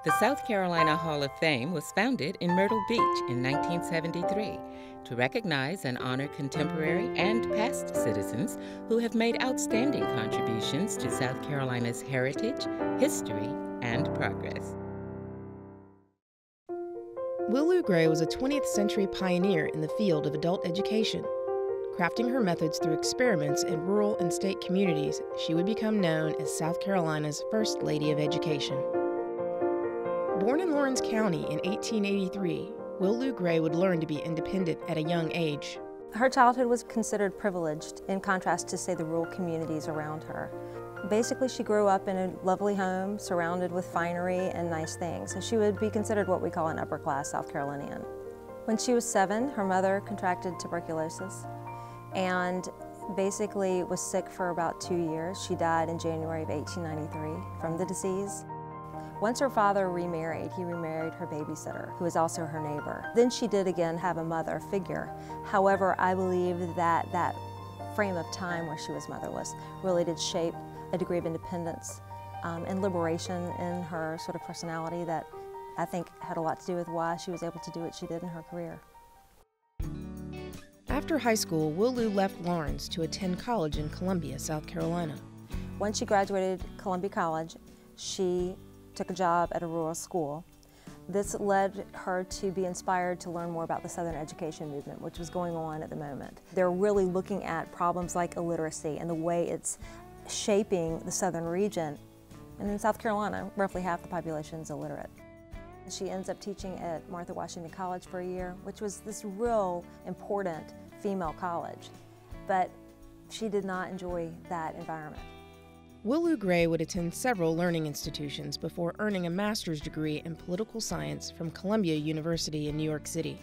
The South Carolina Hall of Fame was founded in Myrtle Beach in 1973 to recognize and honor contemporary and past citizens who have made outstanding contributions to South Carolina's heritage, history, and progress. Wil Lou Gray was a 20th century pioneer in the field of adult education. Crafting her methods through experiments in rural and state communities, she would become known as South Carolina's First Lady of Education. Born in Lawrence County in 1883, Wil Lou Gray would learn to be independent at a young age. Her childhood was considered privileged in contrast to, say, the rural communities around her. Basically, she grew up in a lovely home surrounded with finery and nice things, and she would be considered what we call an upper-class South Carolinian. When she was 7, her mother contracted tuberculosis and basically was sick for about 2 years. She died in January of 1893 from the disease. Once her father remarried, he remarried her babysitter, who was also her neighbor. Then she did again have a mother figure. However, I believe that that frame of time where she was motherless really did shape a degree of independence and liberation in her sort of personality that I think had a lot to do with why she was able to do what she did in her career. After high school, Wil Lou left Lawrence to attend college in Columbia, South Carolina. When she graduated Columbia College, she took a job at a rural school. This led her to be inspired to learn more about the Southern education movement, which was going on at the moment. They're really looking at problems like illiteracy and the way it's shaping the southern region. And in South Carolina, roughly half the population is illiterate. She ends up teaching at Martha Washington College for a year, which was this real important female college. But she did not enjoy that environment. Wil Lou Gray would attend several learning institutions before earning a master's degree in political science from Columbia University in New York City.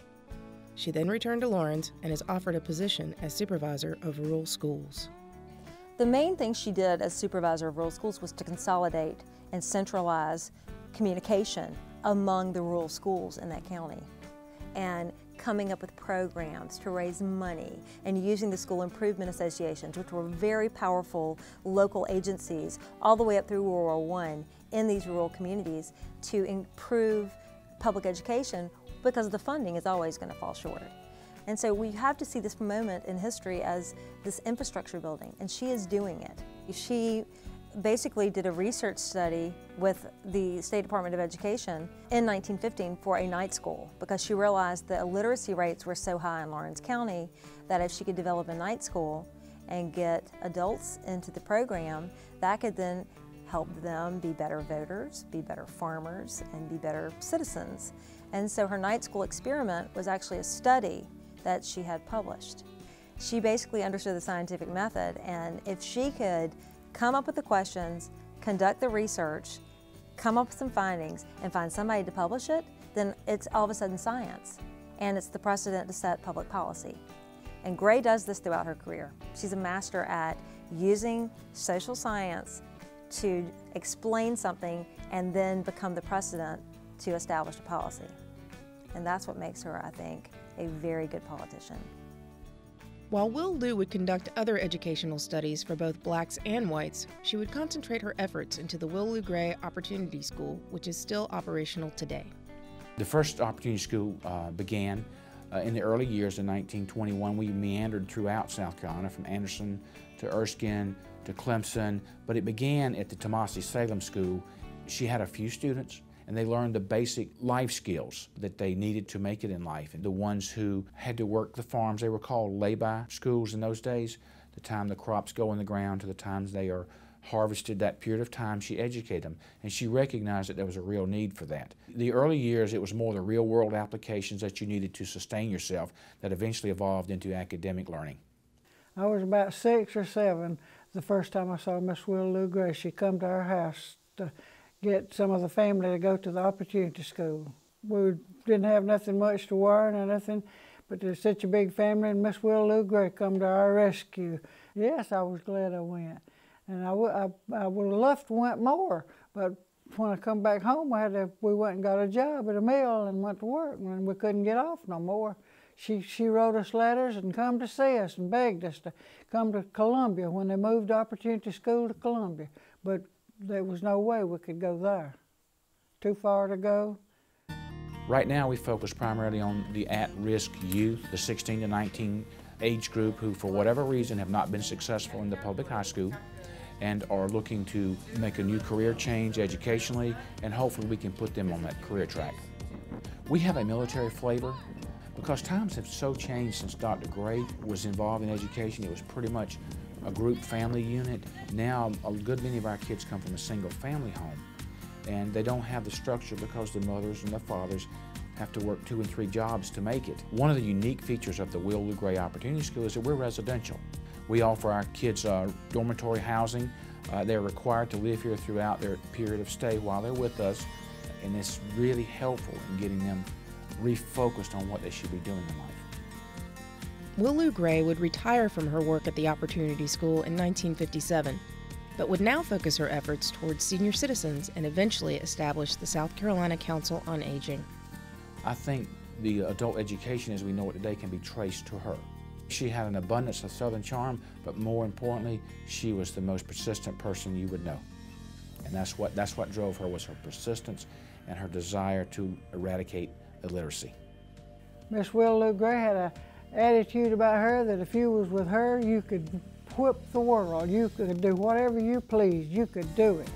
She then returned to Lawrence and is offered a position as supervisor of rural schools. The main thing she did as supervisor of rural schools was to consolidate and centralize communication among the rural schools in that county, and coming up with programs to raise money and using the school improvement associations, which were very powerful local agencies all the way up through World War I in these rural communities to improve public education, because the funding is always going to fall short. And so we have to see this moment in history as this infrastructure building, and she is doing it. She basically did a research study with the State Department of Education in 1915 for a night school, because she realized the illiteracy rates were so high in Lawrence County that if she could develop a night school and get adults into the program, that could then help them be better voters, be better farmers, and be better citizens. And so her night school experiment was actually a study that she had published. She basically understood the scientific method, and if she could come up with the questions, conduct the research, come up with some findings, and find somebody to publish it, then it's all of a sudden science, and it's the precedent to set public policy. And Gray does this throughout her career. She's a master at using social science to explain something and then become the precedent to establish a policy. And that's what makes her, I think, a very good politician. While Wil Lou would conduct other educational studies for both blacks and whites, she would concentrate her efforts into the Wil Lou Gray Opportunity School, which is still operational today. The first Opportunity School began in the early years of 1921. We meandered throughout South Carolina, from Anderson to Erskine to Clemson, but it began at the Tomasi Salem School. She had a few students, and they learned the basic life skills that they needed to make it in life. And the ones who had to work the farms, they were called lay-by schools in those days. The time the crops go in the ground to the times they are harvested, that period of time, she educated them. And she recognized that there was a real need for that. The early years, it was more the real-world applications that you needed to sustain yourself that eventually evolved into academic learning. I was about 6 or 7 the first time I saw Miss Wil Lou Gray. She come to our house to get some of the family to go to the Opportunity School. We didn't have nothing much to wear or nothing, but there's such a big family, and Miss Wil Lou Gray come to our rescue. Yes, I was glad I went. And I would have loved to went more, but when I come back home, we went and got a job at a mill and went to work, and we couldn't get off no more. She wrote us letters and come to see us and begged us to come to Columbia when they moved Opportunity School to Columbia, but there was no way we could go there. too far to go. Right now we focus primarily on the at-risk youth, the 16 to 19 age group who for whatever reason have not been successful in the public high school and are looking to make a new career change educationally, and hopefully we can put them on that career track. We have a military flavor because times have so changed since Dr. Gray was involved in education. It was pretty much a group family unit. Now a good many of our kids come from a single family home, and they don't have the structure because the mothers and the fathers have to work 2 and 3 jobs to make it. One of the unique features of the Wil Lou Gray Opportunity School is that we're residential. We offer our kids dormitory housing. They're required to live here throughout their period of stay while they're with us, and it's really helpful in getting them refocused on what they should be doing in life. Wil Lou Gray would retire from her work at the Opportunity School in 1957, but would now focus her efforts towards senior citizens and eventually establish the South Carolina Council on Aging. I think the adult education as we know it today can be traced to her. She had an abundance of Southern charm, but more importantly, she was the most persistent person you would know. And that's what drove her, was her persistence and her desire to eradicate illiteracy. Miss Wil Lou Gray had an attitude about her that if you was with her, you could whip the world. You could do whatever you pleased. You could do it.